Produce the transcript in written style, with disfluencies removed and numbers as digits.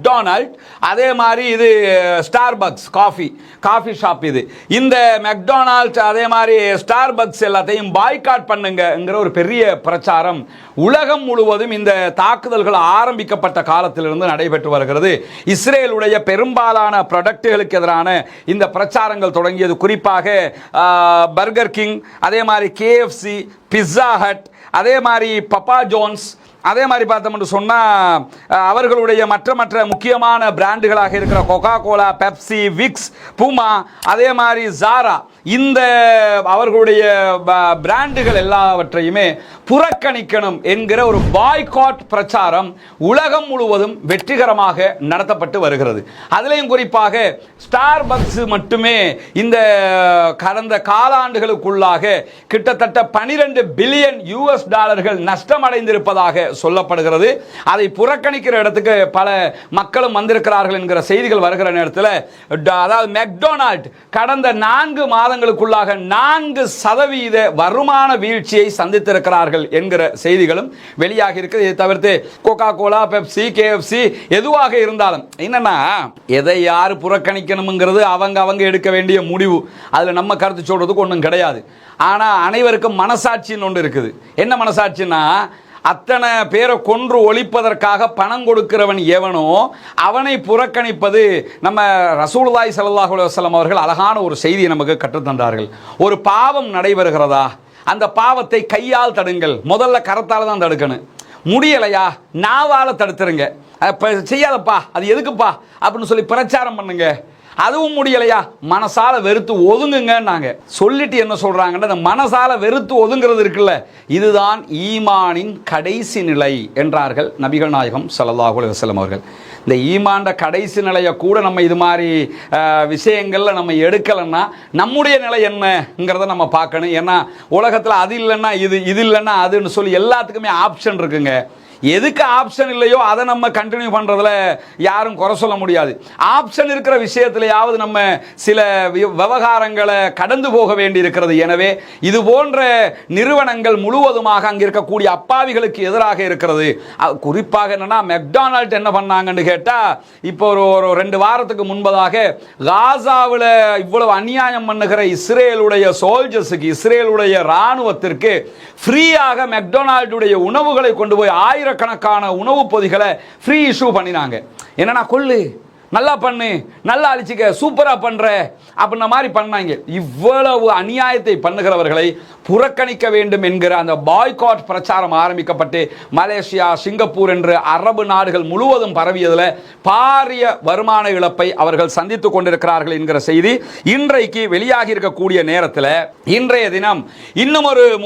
McDonald, அதே மாதிரி இது ஸ்டார்பக்ஸ் காஃபி ஷாப். இது இந்த மெக்டானல்ட் அதே மாதிரி ஸ்டார்பக்ஸ் எல்லாத்தையும் பாய்காட் பண்ணுங்கிற ஒரு பெரிய பிரச்சாரம் உலகம் முழுவதும் இந்த தாக்குதல்கள் ஆரம்பிக்கப்பட்ட காலத்திலிருந்து நடைபெற்று வருகிறது. இஸ்ரேலுடைய பெரும்பாலான ப்ராடக்ட்டுகளுக்கு எதிரான இந்த பிரச்சாரங்கள் தொடங்கியது. குறிப்பாக பர்கர் கிங், அதே மாதிரி KFC, பிஸ்ஸா ஹட், அதே மாதிரி பப்பா ஜோன்ஸ், அதே மாதிரி பார்த்தோம்னு சொன்னால் அவர்களுடைய மற்ற முக்கியமான பிராண்டுகளாக இருக்கிற கொக்கா கோலா, பெப்சி, விக்ஸ், பூமா, அதே மாதிரி ஜாரா, இந்த அவர்களுடைய பிராண்டுகள் எல்லாவற்றையுமே புறக்கணிக்கணும் என்கிற ஒரு பாய்காட் பிரச்சாரம் உலகம் முழுவதும் வெற்றிகரமாக நடத்தப்பட்டு வருகிறது. அதிலையும் குறிப்பாக ஸ்டார்பக்ஸ் மட்டுமே இந்த கடந்த காலாண்டுகளுக்குள்ளாக கிட்டத்தட்ட 12 பில்லியன் US$ நஷ்டமடைந்திருப்பதாக சொல்லப்படுகிறது. அதை புறக்கணிக்கிற இடத்துக்கு பல மக்களும் வந்திருக்கிறார்கள் என்கிற செய்திகள் வருகிற நேரத்தில், அதாவது மெக்டானல்ட் கடந்த 4 மாதங்களுக்குள்ளாக 4% வருமான வீழ்ச்சியை சந்தித்திருக்கிறார்கள் என்கிற செய்திகளும் வெளியாகி இருக்கு. இதை தவிர்த்து கோகா கோலா, பெப்சி, KFC எதுவாக இருந்தாலும் என்னன்னா, எதை யாரு புறக்கணிக்கணும்ங்கிறது அவங்க எடுக்க வேண்டிய முடிவு. அதுல நம்ம கருத்து சொல்றதுக்கு ஒன்றும் கிடையாது. ஆனா அனைவருக்கும் மனசாட்சின்னு ஒன்று இருக்குது. என்ன மனசாட்சின்னா, அத்தனை பேரை கொன்று ஒழிப்பதற்காக பணம் கொடுக்கிறவன் எவனோ அவனை புறக்கணிப்பது. நம்ம ரசூலுல்லாஹி ஸல்லல்லாஹு அலைஹி வஸல்லம் அவர்கள் அழகான ஒரு செய்தியை நமக்கு கற்றுத்தந்தார்கள். ஒரு பாவம் நடைபெறுகிறதா, அந்த பாவத்தை கையால் தடுங்கள். முதல்ல கரத்தால் தான் தடுக்கணும். முடியலையா, நாவால தடுத்துருங்க. செய்யாதப்பா, அது எதுக்குப்பா அப்படின்னு சொல்லி பிரச்சாரம் பண்ணுங்க. அதுவும் முடியலையா, மனசால வெறுத்து ஒதுங்குங்க சொல்லிட்டு என்ன சொல்றாங்கன்னா, இந்த மனசால வெறுத்து ஒதுங்கிறது இருக்குல்ல, இதுதான் ஈமானின் கடைசி நிலை என்றார்கள் நபிகள் நாயகம் ஸல்லல்லாஹு அலைஹி வஸல்லம் அவர்கள். இந்த ஈமான்ட கடைசி நிலையை கூட நம்ம இது மாதிரி விஷயங்கள்ல நம்ம எடுக்கலைன்னா நம்முடைய நிலை என்னங்கிறத நம்ம பார்க்கணும். ஏன்னா உலகத்தில் அது இல்லைன்னா இது இல்லைன்னா அதுன்னு சொல்லி எல்லாத்துக்குமே ஆப்ஷன் இருக்குங்க. எதுக்கு ஆப்ஷன் இல்லையோ அதை நம்ம கண்டினியூ பண்றதுல யாரும் குறை சொல்ல முடியாது. ஆப்ஷன் இருக்கிற விஷயத்திலேயாவது நம்ம சில விவகாரங்களை கடந்து போக வேண்டி இருக்கிறது. எனவே இது போன்ற நிறுவனங்கள் முழுவதுமாக அங்கே இருக்கக்கூடிய அப்பாவிகளுக்கு எதிராக இருக்கிறது. குறிப்பாக என்னன்னா, மெக்டானல்ட் என்ன பண்ணாங்கன்னு கேட்டா, இப்போ ஒரு 2 வாரத்துக்கு முன்பதாக காசாவில் இவ்வளவு அநியாயம் பண்ணுகிற இஸ்ரேலுடைய சோல்ஜர்ஸுக்கு, இஸ்ரேலுடைய இராணுவத்திற்கு ஃப்ரீயாக மெக்டானல்டுடைய உணவுகளை கொண்டு போய் ஆயிரக்கணக்கான உணவு பொதிகளை ஃப்ரீ இஷ்யூ பண்ணினாங்க. என்னன்னா, கொள்ளு, நல்லா பண்ணு, நல்லா அழிச்சிக்க, சூப்பரா பண்ற அப்படின்ன மாதிரி பண்ணாங்க. இவ்வளவு அநியாயத்தை பண்ணுகிறவர்களை புறக்கணிக்க வேண்டும் என்கிற அந்த பாய்காட் பிரச்சாரம் ஆரம்பிக்கப்பட்டு மலேசியா, சிங்கப்பூர் என்று அரபு நாடுகள் முழுவதும் பரவியதில் பாரிய வருமான இழப்பை அவர்கள் சந்தித்துக் கொண்டிருக்கிறார்கள் என்கிற செய்தி இன்றைக்கு வெளியாகி இருக்கக்கூடிய நேரத்தில், இன்றைய தினம் இன்னும் ஒரு